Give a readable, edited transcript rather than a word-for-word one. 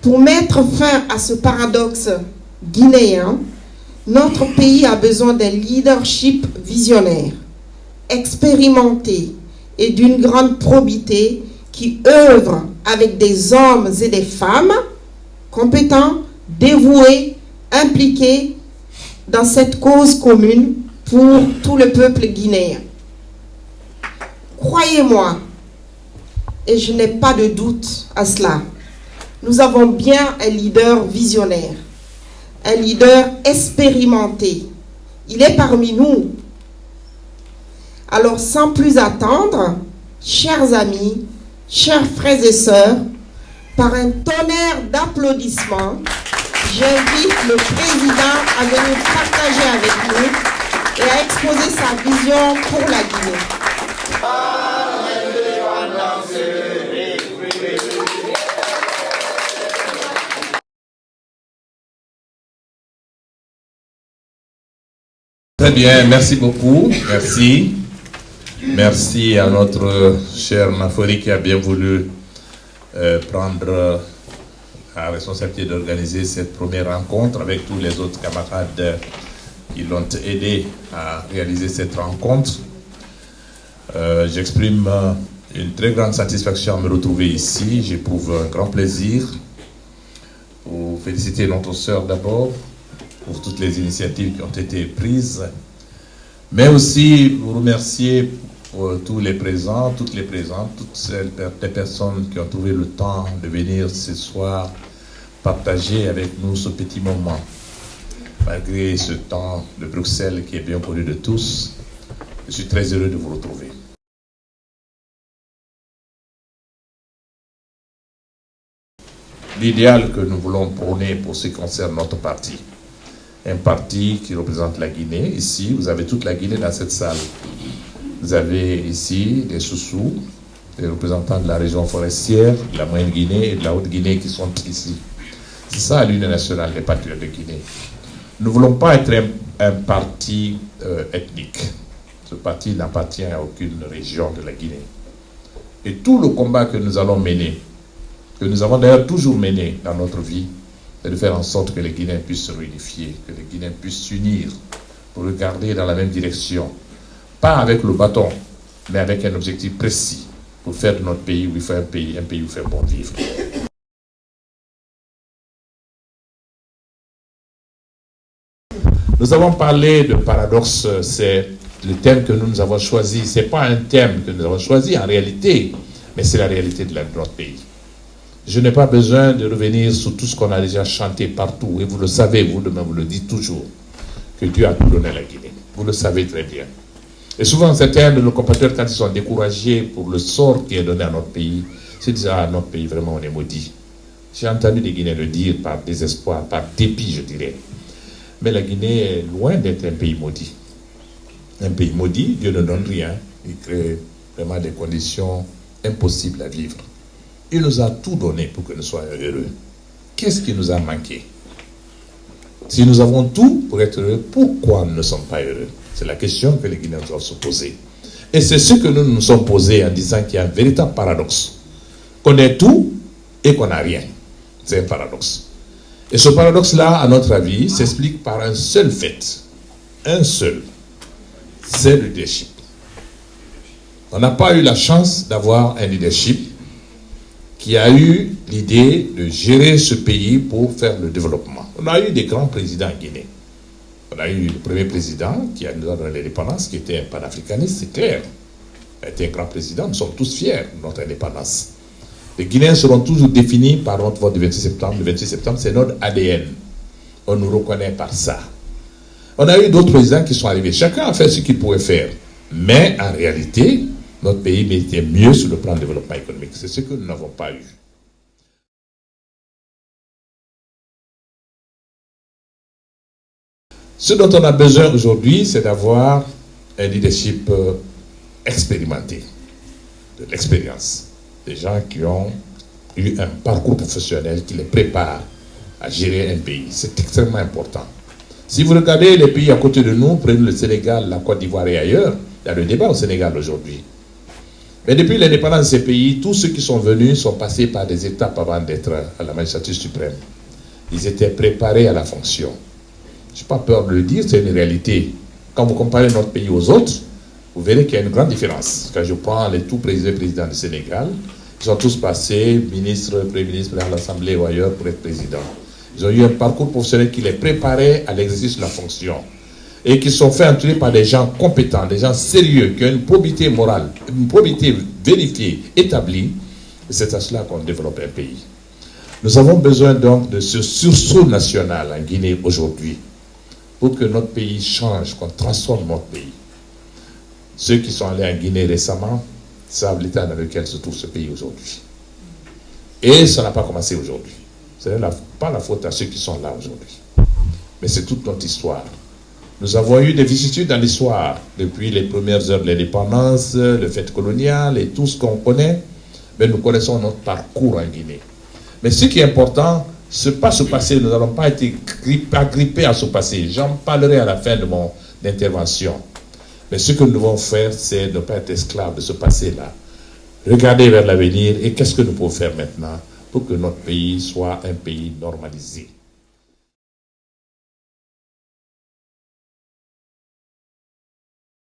Pour mettre fin à ce paradoxe guinéen, notre pays a besoin d'un leadership visionnaire, expérimenté et d'une grande probité qui œuvre avec des hommes et des femmes compétents, dévoués, impliqués dans cette cause commune pour tout le peuple guinéen. Croyez-moi, et je n'ai pas de doute à cela, nous avons bien un leader visionnaire, un leader expérimenté. Il est parmi nous. Alors, sans plus attendre, chers amis, chers frères et sœurs, par un tonnerre d'applaudissements, j'invite le président à venir partager avec nous et à exposer sa vision pour la Guinée. Très bien, merci beaucoup, merci. Merci à notre cher Mafori qui a bien voulu prendre la responsabilité d'organiser cette première rencontre avec tous les autres camarades qui l'ont aidé à réaliser cette rencontre. J'exprime une très grande satisfaction à me retrouver ici. J'éprouve un grand plaisir pour féliciter notre sœur d'abord pour toutes les initiatives qui ont été prises, mais aussi vous remercier pour tous les présents, toutes les présentes, toutes les personnes qui ont trouvé le temps de venir ce soir partager avec nous ce petit moment. Malgré ce temps de Bruxelles qui est bien connu de tous, je suis très heureux de vous retrouver. L'idéal que nous voulons prôner pour ce qui concerne notre parti, un parti qui représente la Guinée. Ici, vous avez toute la Guinée dans cette salle. Vous avez ici des Soussous, des représentants de la région forestière, de la Moyenne Guinée et de la Haute Guinée qui sont ici. C'est ça l'Union nationale des patriotes de Guinée. Nous ne voulons pas être un parti ethnique. Ce parti n'appartient à aucune région de la Guinée. Et tout le combat que nous allons mener, que nous avons d'ailleurs toujours mené dans notre vie, c'est de faire en sorte que les Guinéens puissent se réunifier, que les Guinéens puissent s'unir pour regarder dans la même direction. Pas avec le bâton, mais avec un objectif précis pour faire de notre pays où il faut un pays où il fait bon vivre. Nous avons parlé de paradoxe, c'est le thème que nous avons choisi. Ce n'est pas un thème que nous avons choisi en réalité, mais c'est la réalité de notre pays. Je n'ai pas besoin de revenir sur tout ce qu'on a déjà chanté partout. Et vous le savez, vous-même, vous le dites toujours, que Dieu a tout donné à la Guinée. Vous le savez très bien. Et souvent, certains de nos compatriotes, quand ils sont découragés pour le sort qui est donné à notre pays, se disent, ah, notre pays, vraiment, on est maudit. J'ai entendu des Guinéens le dire par désespoir, par dépit, je dirais. Mais la Guinée est loin d'être un pays maudit. Un pays maudit, Dieu ne donne rien. Il crée vraiment des conditions impossibles à vivre. Il nous a tout donné pour que nous soyons heureux. Qu'est-ce qui nous a manqué? Si nous avons tout pour être heureux, pourquoi nous ne sommes pas heureux? C'est la question que les Guinéens doivent se poser. Et c'est ce que nous nous sommes posés en disant qu'il y a un véritable paradoxe. Qu'on ait tout et qu'on n'a rien. C'est un paradoxe. Et ce paradoxe-là, à notre avis, s'explique par un seul fait. Un seul. C'est le leadership. On n'a pas eu la chance d'avoir un leadership qui a eu l'idée de gérer ce pays pour faire le développement. On a eu des grands présidents en Guinée. On a eu le premier président qui nous a donné l'indépendance, qui était un panafricaniste, c'est clair. Il a été un grand président, nous sommes tous fiers de notre indépendance. Les Guinéens seront toujours définis par notre vote du 26 septembre. Le 26 septembre, c'est notre ADN. On nous reconnaît par ça. On a eu d'autres présidents qui sont arrivés. Chacun a fait ce qu'il pouvait faire. Mais en réalité, notre pays méritait mieux sur le plan de développement économique. C'est ce que nous n'avons pas eu. Ce dont on a besoin aujourd'hui, c'est d'avoir un leadership expérimenté, de l'expérience. Des gens qui ont eu un parcours professionnel qui les prépare à gérer un pays. C'est extrêmement important. Si vous regardez les pays à côté de nous, prenez le Sénégal, la Côte d'Ivoire et ailleurs, il y a le débat au Sénégal aujourd'hui. Mais depuis l'indépendance de ces pays, tous ceux qui sont venus sont passés par des étapes avant d'être à la magistrature suprême. Ils étaient préparés à la fonction. Je n'ai pas peur de le dire, c'est une réalité. Quand vous comparez notre pays aux autres, vous verrez qu'il y a une grande différence. Quand je prends les tout présidents du Sénégal, ils sont tous passés, ministres, premier ministre, à l'Assemblée ou ailleurs pour être président. Ils ont eu un parcours professionnel qui les préparait à l'exercice de la fonction. Et qui sont faits entourer par des gens compétents, des gens sérieux, qui ont une probité morale, une probité vérifiée, établie. Et c'est à cela qu'on développe un pays. Nous avons besoin donc de ce sursaut national en Guinée aujourd'hui, pour que notre pays change, qu'on transforme notre pays. Ceux qui sont allés en Guinée récemment savent l'état dans lequel se trouve ce pays aujourd'hui. Et ça n'a pas commencé aujourd'hui. Ce n'est pas la faute à ceux qui sont là aujourd'hui. Mais c'est toute notre histoire. Nous avons eu des vicissitudes dans l'histoire, depuis les premières heures de l'indépendance, le fait colonial et tout ce qu'on connaît. Mais nous connaissons notre parcours en Guinée. Mais ce qui est important, ce n'est pas ce passé, nous n'allons pas être agrippés à ce passé. J'en parlerai à la fin de mon intervention. Mais ce que nous devons faire, c'est ne pas être esclaves de ce passé-là. Regarder vers l'avenir et qu'est-ce que nous pouvons faire maintenant pour que notre pays soit un pays normalisé.